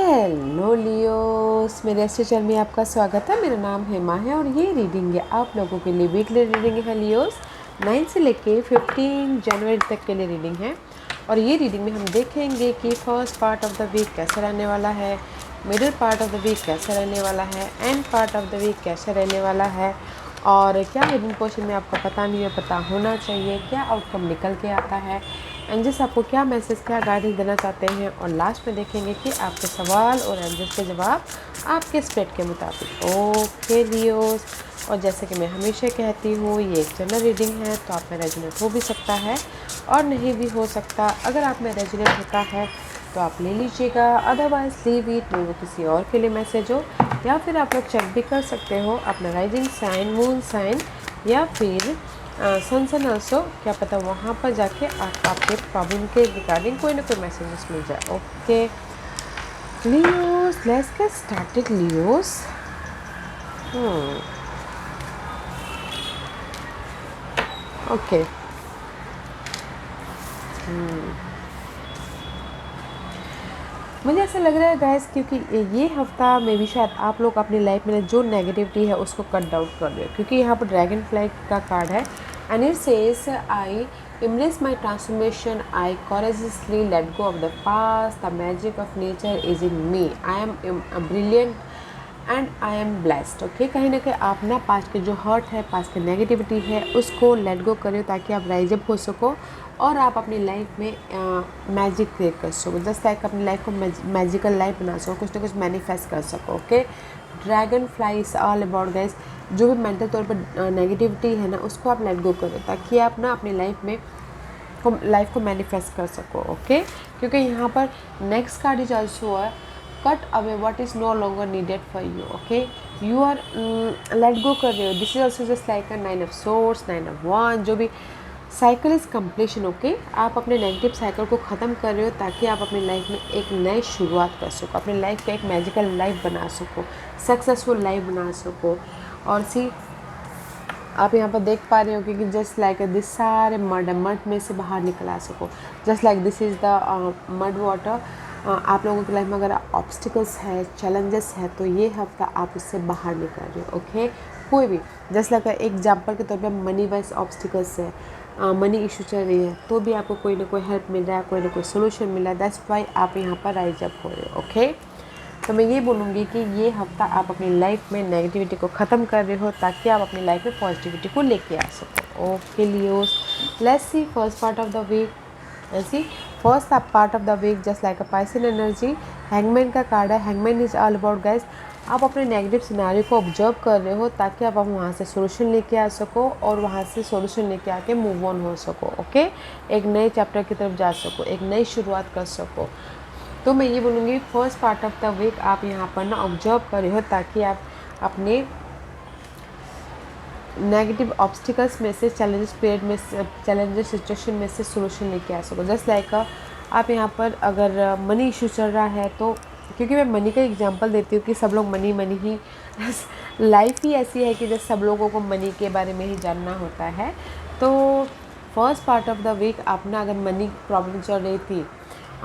Hello Leos, मेरे ऐसे channel में आपका स्वागत है। मेरा नाम हेमा है और ये रीडिंग है आप लोगों के लिए। वीकली रीडिंग है लियोस, 9 से लेके 15 जनवरी तक के लिए रीडिंग है। और ये रीडिंग में हम देखेंगे कि first part of the week कैसा रहने वाला है, middle part of the week कैसा रहने वाला है, end part of the week कैसा रहने वाला है, और क्या हिडन पोर्शन में आपको पता नहीं है, पता होना चाहिए, क्या आउटकम निकल के आता है, एंजल्स आपको क्या मैसेज, क्या गाइडेंस देना चाहते हैं। और लास्ट में देखेंगे कि आपके सवाल और एंजल्स के जवाब आपके स्प्रेड के मुताबिक। ओके लियोस, और जैसे कि मैं हमेशा कहती हूँ, ये एक जनरल रीडिंग है, तो आप में रेजोनेट हो भी सकता है और नहीं भी हो सकता। अगर आप में रेजोनेट होता है तो आप ले लीजिएगा, अदरवाइज लीव इट, वो किसी और के लिए मैसेज हो। या फिर आप लोग चेक भी कर सकते हो अपना राइजिंग साइन, मून साइन, या फिर सन ऑल्सो, क्या पता वहाँ पर जाके आपके प्रॉब्लम के रिगार्डिंग कोई ना कोई मैसेजेस मिल जाए। Okay Leos, let's get started Leos. Okay, मुझे ऐसा लग रहा है गाइस, क्योंकि ये हफ्ता में भी शायद आप लोग अपनी लाइफ में जो नेगेटिविटी है उसको कट आउट कर रहे हो, क्योंकि यहाँ पर ड्रैगन फ्लाई का कार्ड है and it says I embrace my transformation, I courageously let go of the past, the magic of nature is in me, I am brilliant and I am blessed. Okay, कहीं ना कहीं आप ना past के जो hurt है, past की negativity है, उसको लेट गो करो ताकि आप राइज अप हो सको और आप अपनी लाइफ में मैजिक क्रिएट कर सको। जस्ट लाइक अपनी लाइफ को मैजिकल लाइफ बना सको, कुछ ना कुछ मैनिफेस्ट कर सको। Okay, dragon fly is all about guys, जो भी मेंटल तौर पर नेगेटिविटी है ना, उसको आप लेट गो करो ताकि आप ना अपनी लाइफ को मैनिफेस्ट कर सको। ओके, क्योंकि यहाँ पर नेक्स्ट कार्ड इज ऑल्सो है cut away what is no longer needed for you. Okay, you are let go कर रहे हो। This is also just like a 9 of swords, 9 of वन, जो भी साइकिल इज़ कम्प्लीशन। ओके, आप अपने negative cycle को ख़त्म कर रहे हो ताकि आप अपनी लाइफ में एक नई शुरुआत कर सको, अपनी लाइफ का एक मैजिकल लाइफ बना सको, सक्सेसफुल लाइफ बना सको। और सी आप यहाँ पर देख पा रहे हो कि जस्ट लाइक दिस सारे मड में से बाहर निकल आ सको। Just like this is the mud water. आप लोगों की लाइफ में अगर ऑब्स्टिकल्स है, चैलेंजेस है, तो ये हफ्ता आप उससे बाहर निकल रहे हो। ओके, कोई भी जस्ट लाइक एग्जाम्पल के तौर पे मनी वाइज ऑब्स्टिकल्स है, मनी इशू चल रही है, तो भी आपको कोई ना कोई हेल्प मिल रहा है, कोई ना कोई सोल्यूशन मिल रहा है। दैट्स वाई आप यहाँ पर राइज अप हो रहे हो। ओके, तो मैं ये बोलूँगी कि ये हफ्ता आप अपनी लाइफ में नेगेटिविटी को ख़त्म कर रहे हो ताकि आप अपनी लाइफ में पॉजिटिविटी को लेके आ सको। Okay Leos, let's see first part of the week. ऐसी first part of the week just like a Pisces energy, hangman का कार्ड है। Hangman is all about guys, आप अपने नेगेटिव सिनेरियो को ऑब्जर्व कर रहे हो ताकि आप वहाँ से सोल्यूशन लेके आ सको और वहाँ से सोल्यूशन लेके आके मूव ऑन हो सको। ओके, एक नए चैप्टर की तरफ जा सको, एक नई शुरुआत कर सको। तो मैं ये बोलूँगी first part of the week आप यहाँ पर ना ऑब्जर्व कर रहे हो ताकि आप अपने नेगेटिव ऑब्स्टिकल्स में से, चैलेंजेस पीरियड में से, चैलेंजेस सिचुएशन में से सोल्यूशन लेके आ सको। जस्ट लाइक आप यहाँ पर अगर मनी इशू चल रहा है, तो क्योंकि मैं मनी का एग्जांपल देती हूँ कि सब लोग मनी ही लाइफ ही ऐसी है कि जब सब लोगों को मनी के बारे में ही जानना होता है। तो first part of the week आप ना अगर मनी प्रॉब्लम चल रही थी,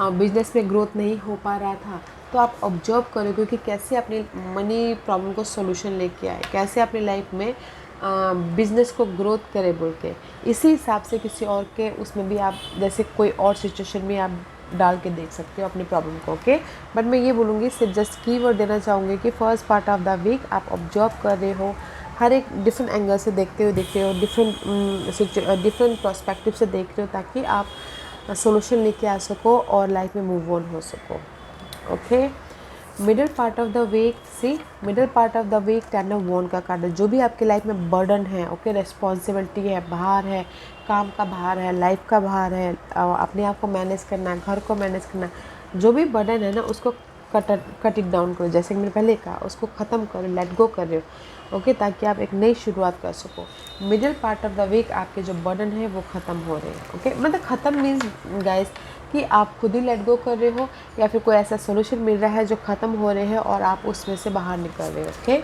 बिजनेस में ग्रोथ नहीं हो पा रहा था, तो आप ऑब्जर्व करो क्योंकि कैसे अपनी मनी प्रॉब्लम को सोल्यूशन लेके आए, कैसे अपनी लाइफ में बिज़नेस को ग्रोथ करे बोल के। इसी हिसाब से किसी और के उसमें भी आप जैसे कोई और सिचुएशन में आप डाल के देख सकते हो अपनी प्रॉब्लम को। ओके, बट मैं ये बोलूँगी, सिर्फ जस्ट कीवर्ड देना चाहूँगी कि first part of the week आप ऑब्जर्व कर रहे हो, हर एक डिफरेंट एंगल से देखते हो, डिफरेंट पर्सपेक्टिव से देख रहे हो ताकि आप सोल्यूशन लेके आ सको और लाइफ में मूव ऑन हो सको। Okay, middle part of the week, see middle part of the week 10 of wand का कार्ड है। जो भी आपकी लाइफ में बर्डन है, ओके, रिस्पॉन्सिबिलिटी है, भार है, काम का भार है, लाइफ का भार है, अपने आप को मैनेज करना, घर को मैनेज करना, जो भी बर्डन है ना उसको कट इट डाउन करो। जैसे कि मैंने पहले कहा, उसको ख़त्म करो, लेट गो कर रहे हो। ओके, ताकि आप एक नई शुरुआत कर सको। Middle part of the week आपके जो बर्डन है वो ख़त्म हो रहे हैं। ओके, मतलब ख़त्म मीन्स गाइस कि आप खुद ही लेट गो कर रहे हो या फिर कोई ऐसा सोल्यूशन मिल रहा है जो ख़त्म हो रहे हैं और आप उसमें से बाहर निकल रहे हो। Okay,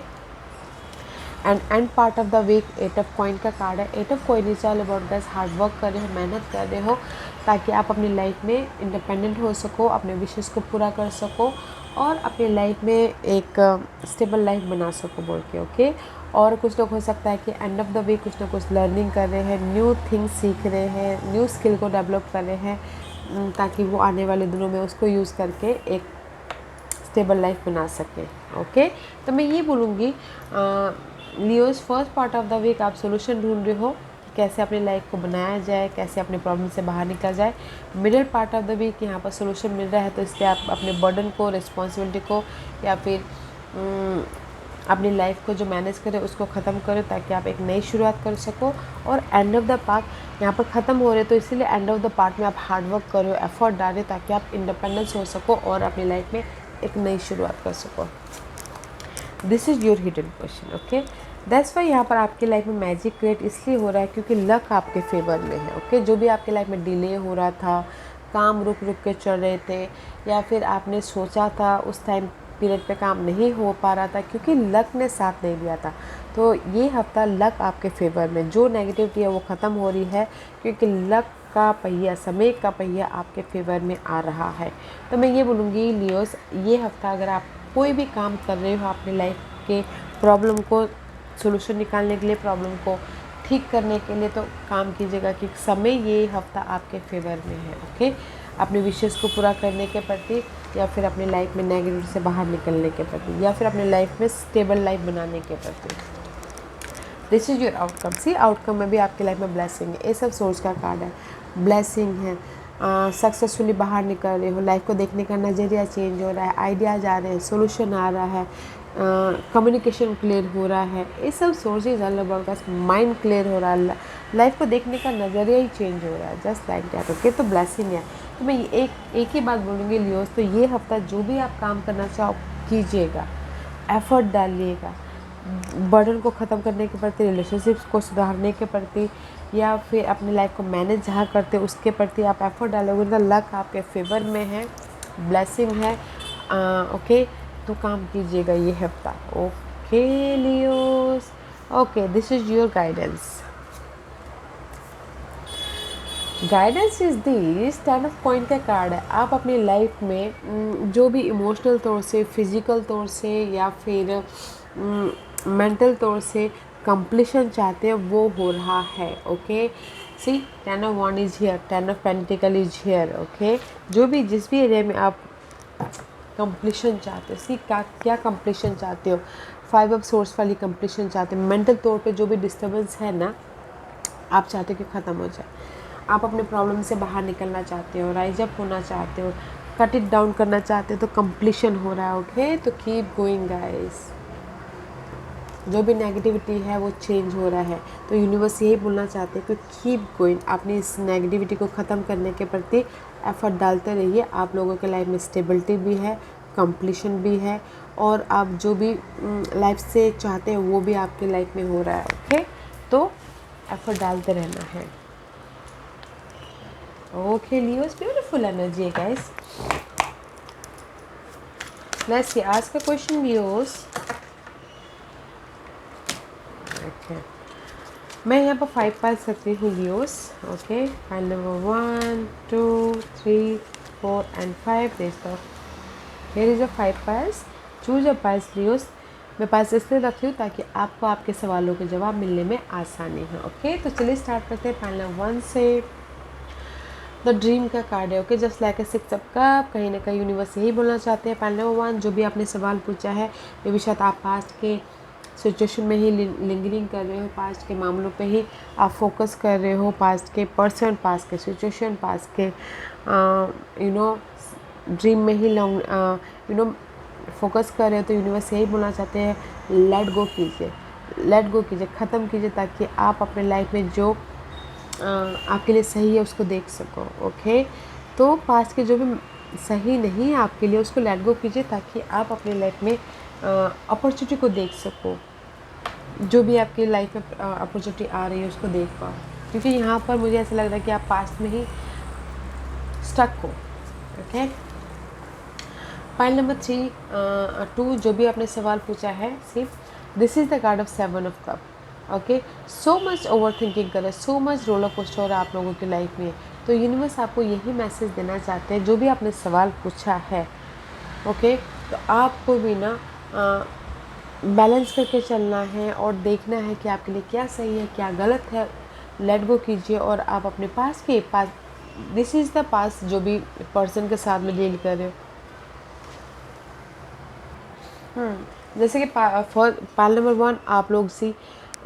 and end part of the week 8 of coin का कार्ड है। 8 of coin is all about guys hard work कर रहे हो, मेहनत कर रहे हो, ताकि आप अपनी लाइफ में इंडिपेंडेंट हो सको, अपने विशेष को पूरा कर सको और अपनी लाइफ में एक स्टेबल लाइफ बना सको बोल के। ओके, और कुछ लोग हो सकता है कि एंड ऑफ द वीक कुछ ना कुछ लर्निंग कर रहे हैं, न्यू थिंग्स सीख रहे हैं, न्यू स्किल को डेवलप कर रहे हैं, ताकि वो आने वाले दिनों में उसको यूज़ करके एक स्टेबल लाइफ बना सकें। ओके, तो मैं ये बोलूँगी Leos first part of the week आप सोल्यूशन ढूंढ रहे हो कि कैसे अपनी लाइफ को बनाया जाए, कैसे अपने प्रॉब्लम से बाहर निकला जाए। Middle part of the week यहाँ पर सोल्यूशन मिल रहा है, तो इसलिए आप अपने बर्डन को, रिस्पॉन्सिबिलिटी को या फिर अपनी लाइफ को जो मैनेज करें उसको ख़त्म करो, ताकि आप एक नई शुरुआत कर सको। और एंड ऑफ द पार्ट यहाँ पर ख़त्म हो रहे, तो इसीलिए एंड ऑफ द पार्ट में आप हार्ड वर्क करो, एफर्ट डालें, ताकि आप इंडिपेंडेंस हो सको और अपनी लाइफ में एक नई शुरुआत कर सको। This is your hidden question. Okay, that's why यहाँ पर आपकी लाइफ में मैजिक क्रिएट इसलिए हो रहा है क्योंकि लक आपके फेवर में है। ओके, जो भी आपकी लाइफ में डिले हो रहा था, काम रुक रुक के चल रहे थे, या फिर आपने सोचा था उस टाइम पीरियड पे काम नहीं हो पा रहा था क्योंकि लक ने साथ नहीं दिया था, तो ये हफ्ता लक आपके फेवर में, जो नेगेटिविटी है वो ख़त्म हो रही है क्योंकि लक का पहिया, समय का पहिया आपके फेवर में आ रहा है। तो मैं ये बोलूँगी लियोस, ये हफ्ता अगर आप कोई भी काम कर रहे हो अपनी लाइफ के प्रॉब्लम को सोल्यूशन निकालने के लिए, प्रॉब्लम को ठीक करने के लिए, तो काम कीजिएगा कि समय ये हफ्ता आपके फेवर में है। ओके, अपने विशेष को पूरा करने के प्रति, या फिर अपनी लाइफ में नेगेटिव से बाहर निकलने के प्रति, या फिर अपनी लाइफ में स्टेबल लाइफ बनाने के प्रति। This is your outcome. See, outcome में भी आपकी लाइफ में ब्लेसिंग है, ये सब सोर्स का कार्ड है, ब्लेसिंग है, सक्सेसफुली बाहर निकल रहे हो, लाइफ को देखने का नज़रिया चेंज हो रहा है, आइडियाज़ आ रहे हैं, सोल्यूशन आ रहा है, कम्युनिकेशन क्लियर हो रहा है, ये सब sources all about mind clear हो रहा है, लाइफ को देखने का नज़रिया ही चेंज हो रहा है, जस्ट लाइक दैट। ओके, तो ब्लेसिंग है। तो मैं एक ही बात बोलूँगी लियोस, तो ये हफ्ता जो भी आप काम करना चाहो कीजिएगा, एफर्ट डालिएगा, बर्डन को ख़त्म करने के प्रति, रिलेशनशिप्स को सुधारने के प्रति, या फिर अपनी लाइफ को मैनेज जहाँ करते उसके प्रति आप एफर्ट डालोगे तो लक आपके फेवर में है, ब्लेसिंग है। ओके, तो काम कीजिएगा ये हफ्ता। Okay Leos, okay, this is your guidance. Guidance is this, 10 of coin का कार्ड है। आप अपनी लाइफ में जो भी इमोशनल तौर से, फिज़िकल तौर से, या फिर मेंटल तौर से कंप्लीशन चाहते हो वो हो रहा है। Okay, see, 10 of wands is here, 10 of pentacle is here. Okay, जो भी जिस भी एरिया में आप कंप्लीशन चाहते हो, सी क्या कंप्लीशन चाहते हो, 5 ऑफ सोर्स वाली कंप्लीशन चाहते हो, मेंटल तौर पे जो भी डिस्टर्बेंस है ना, आप चाहते हो कि ख़त्म हो जाए, आप अपने प्रॉब्लम से बाहर निकलना चाहते हो, राइज अप होना चाहते हो, कट इट डाउन करना चाहते हो, तो कंप्लीशन हो रहा है। ओके, तो कीप गोइंग गाइस, जो भी नेगेटिविटी है वो चेंज हो रहा है, तो यूनिवर्स यही बोलना चाहते हैं कि कीप गोइंग, अपनी इस नेगेटिविटी को ख़त्म करने के प्रति एफर्ट डालते रहिए। आप लोगों के लाइफ में स्टेबिलिटी भी है, कंप्लीशन भी है, और आप जो भी लाइफ से चाहते हैं वो भी आपकी लाइफ में हो रहा है। ओके, तो एफर्ट डालते रहना है। ओके लियोस, ब्यूटीफुल एनर्जी है गाइस। लेट्स सी, आज का क्वेश्चन लियोस। ओके, मैं यहाँ पर 5 पास सकती हूँ Leos. Okay, file number 1 2 3 4 and 5, here is a 5 pass, choose a pass Leos. मैं पास इसलिए रखती हूँ ताकि आपको आपके सवालों के जवाब मिलने में आसानी हो। ओके, तो चलिए स्टार्ट करते हैं। फाइल नंबर 1 से द ड्रीम का कार्ड है। Okay, just like a 6 of cup, कहीं ना कहीं यूनिवर्स यही बोलना चाहते हैं। फाइल नंबर 1, जो भी आपने सवाल पूछा है, ये भी शायद आप पास्ट के सिचुएशन में ही लिंगरिंग कर रहे हो, पास्ट के मामलों पे ही आप फोकस कर रहे हो, पास्ट के पर्सन, पास्ट के सिचुएशन, पास्ट के ड्रीम में ही फोकस कर रहे हो, तो यूनिवर्स यही बोलना चाहते हैं, लेट गो कीजिए, ख़त्म कीजिए, ताकि आप अपने लाइफ में जो आपके लिए सही है उसको देख सको। ओके, तो पास्ट के जो भी सही नहीं है आपके लिए उसको लेट गो कीजिए, ताकि आप अपनी लाइफ में अपॉर्चुनिटी को देख सको, जो भी आपकी लाइफ में अपॉर्चुनिटी आ रही है उसको देख पाओ, क्योंकि यहाँ पर मुझे ऐसा लग रहा है कि आप पास्ट में ही स्टक हो। ओके, फाइल नंबर 2, जो भी आपने सवाल पूछा है, सिर्फ this is the card of 7 of cup. Okay, so much over thinking कर रहे हैं, सो मच रोलर कोस्टर हो रहा है आप लोगों की लाइफ में। तो यूनिवर्स आपको यही मैसेज देना चाहते हैं, जो भी आपने सवाल पूछा है, ओके, तो आपको भी ना बैलेंस करके चलना है और देखना है कि आपके लिए क्या सही है क्या गलत है। लेट गो कीजिए और आप अपने पास के पास, दिस इज़ द पास, जो भी पर्सन के साथ में डील कर रहे हो। जैसे कि पाल नंबर 1 आप लोग सी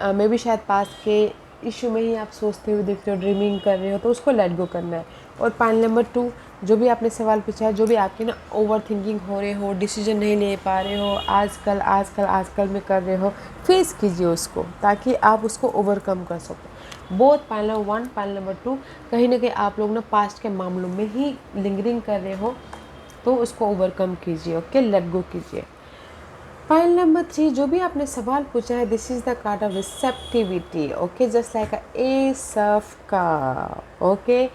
मे भी शायद पास के इशू में ही आप सोचते हुए दिख रहे हो, ड्रीमिंग कर रहे हो, तो उसको लेट गो करना है। और पाल नंबर 2 जो भी आपने सवाल पूछा है, जो भी आपकी ना ओवर थिंकिंग हो रहे हो, डिसीजन नहीं ले पा रहे हो, आजकल में कर रहे हो, फेस कीजिए उसको ताकि आप उसको ओवरकम कर सको। बोथ पाल नंबर 1 पाल नंबर 2 कहीं ना कहीं आप लोग ना पास्ट के मामलों में ही लिंगरिंग कर रहे हो, तो उसको ओवरकम कीजिए। ओके, लेट गो कीजिए। पाइल नंबर 3 जो भी आपने सवाल पूछा है, this is the card of receptivity. Okay, just like S of cup. Okay,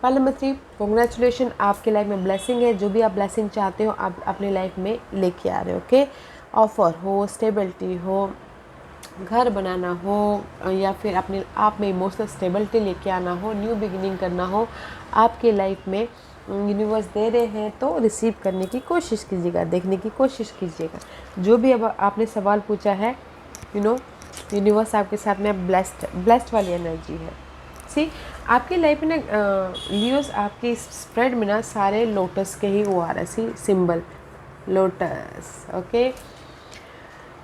pile number 3 congratulation, आपके लाइफ में ब्लेसिंग है। जो भी आप ब्लेसिंग चाहते हो आप अपनी लाइफ में लेके आ रहे हो। ओके, ऑफर हो, स्टेबिलिटी हो, घर बनाना हो, या फिर अपने आप में इमोशनल स्टेबिलिटी लेके आना हो, न्यू बिगिनिंग करना हो, आपके लाइफ में यूनिवर्स दे रहे हैं, तो रिसीव करने की कोशिश कीजिएगा, देखने की कोशिश कीजिएगा। जो भी अब आपने सवाल पूछा है, यूनिवर्स आपके साथ में ब्लेस्ड वाली एनर्जी है। सी आपकी लाइफ में ना लियोस, आपकी स्प्रेड में ना सारे लोटस के ही वो आ रहा है, सी सिंबल लोटस। ओके,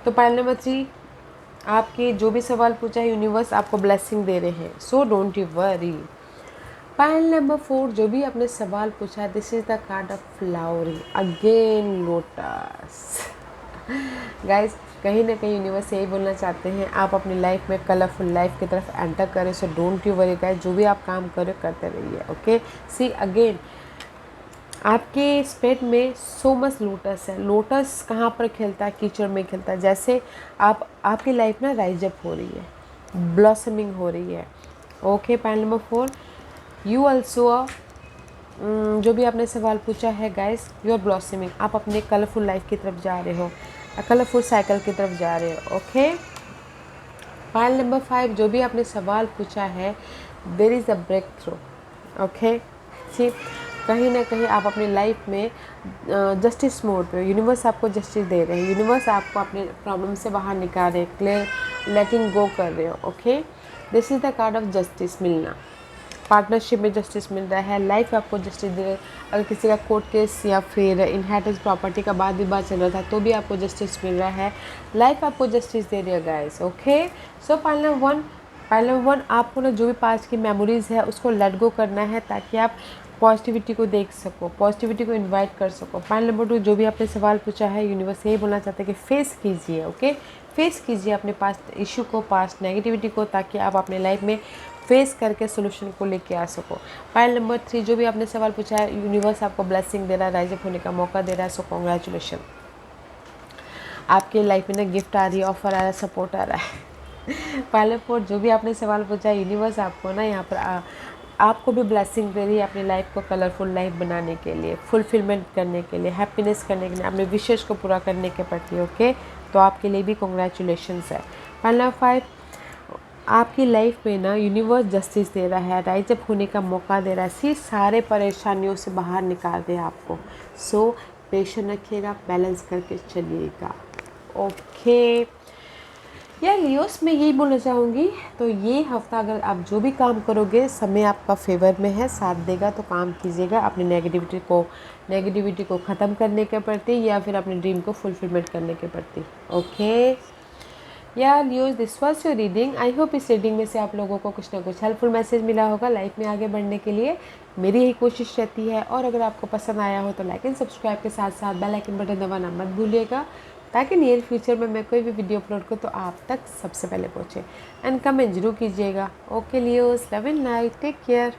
तो पाइल नंबर 3 आपके जो भी सवाल पूछा है, यूनिवर्स आपको ब्लेसिंग दे रहे हैं, so don't you worry. Pile number 4 जो भी आपने सवाल पूछा है, this is the card of flowering again, lotus. Guys, कहीं ना कहीं यूनिवर्स यही बोलना चाहते हैं, आप अपनी लाइफ में कलरफुल लाइफ की तरफ एंटर करें, so don't you worry guys, जो भी आप काम करें करते रहिए। ओके, सी अगेन आपके स्पेट में सो मच लोटस है। लोटस कहाँ पर खिलता है? कीचड़ में खिलता है। जैसे आपकी लाइफ ना राइज अप हो रही है, ब्लॉसमिंग हो रही है। Okay, point number 4 you also, जो भी आपने सवाल पूछा है गाइस, यू आर ब्लॉसमिंग, आप अपने कलरफुल लाइफ की तरफ जा रहे हो, कलरफुल साइकिल की तरफ जा रहे हो। ओके, पॉइंट नंबर 5 जो भी आपने सवाल पूछा है, there is a breakthrough. Okay, ठीक, कहीं ना कहीं आप अपनी लाइफ में जस्टिस मोड पे, यूनिवर्स आपको जस्टिस दे रहे हैं, यूनिवर्स आपको अपने प्रॉब्लम से बाहर निकाल रहे हैं, क्लियर लेटिंग गो कर रहे हो। Okay, this is the card of justice, मिलना, पार्टनरशिप में जस्टिस मिल रहा है, लाइफ आपको जस्टिस दे रही है। अगर किसी का कोर्ट केस या फिर इनहेरिटेंस प्रॉपर्टी का वाद विवाद चल रहा था, तो भी आपको जस्टिस मिल रहा है, लाइफ आपको जस्टिस दे रही है guys. Okay, so point number 1 आपको ना जो भी पास्ट की मेमोरीज़ है उसको लेट गो करना है, ताकि आप पॉजिटिविटी को देख सको, पॉजिटिविटी को इनवाइट कर सको। पॉइंट नंबर 2 जो भी आपने सवाल पूछा है, यूनिवर्स यही बोलना चाहते हैं कि फेस कीजिए। ओके, फेस कीजिए अपने पास्ट इशू को, पास्ट नेगेटिविटी को, ताकि आप अपने लाइफ में फेस करके सोल्यूशन को लेके आ सको। पॉइंट नंबर 3 जो भी आपने सवाल पूछा है, यूनिवर्स आपको ब्लेसिंग दे रहा है, राइज अप होने का मौका दे रहा है, सो कॉन्ग्रेचुलेशन। आपके लाइफ में ना गिफ्ट आ रही है, ऑफर आ रहा है, सपोर्ट आ रहा है। पहले 4 जो भी आपने सवाल पूछा है, यूनिवर्स आपको ना यहाँ पर आपको भी ब्लेसिंग दे रही है अपनी लाइफ को कलरफुल लाइफ बनाने के लिए, फुलफिलमेंट करने के लिए, हैप्पीनेस करने के लिए, अपने विशेष को पूरा करने के प्रति। ओके, तो आपके लिए भी कॉन्ग्रेचुलेशंस है। पॉइंट नंबर 5 आपकी लाइफ में ना यूनिवर्स जस्टिस दे रहा है, राइज अप होने का मौका दे रहा है, सी सारे परेशानियों से बाहर निकाल दे आपको। सो पेशेंस रखिएगा, बैलेंस करके चलिएगा। ओके यार लियोस, मैं यही बोलना चाहूँगी, तो ये हफ्ता अगर आप जो भी काम करोगे, समय आपका फेवर में है, साथ देगा, तो काम कीजिएगा अपनी नेगेटिविटी को ख़त्म करने के प्रति, या फिर अपने ड्रीम को फुलफिलमेंट करने के प्रति। ओके यार Leos, this was your reading. I hope इस रीडिंग में से आप लोगों को कुछ ना कुछ हेल्पफुल मैसेज मिला होगा लाइफ में आगे बढ़ने के लिए। मेरी यही कोशिश रहती है, और अगर आपको पसंद आया हो तो लाइक एंड सब्सक्राइब के साथ साथ बेल आइकन बटन दबाना मत भूलिएगा, ताकि नियर फ्यूचर में मैं कोई भी वीडियो अपलोड करूँ तो आप तक सबसे पहले पहुँचे। एंड कमेंट जरूर कीजिएगा। Okay Leos, love and night, take care.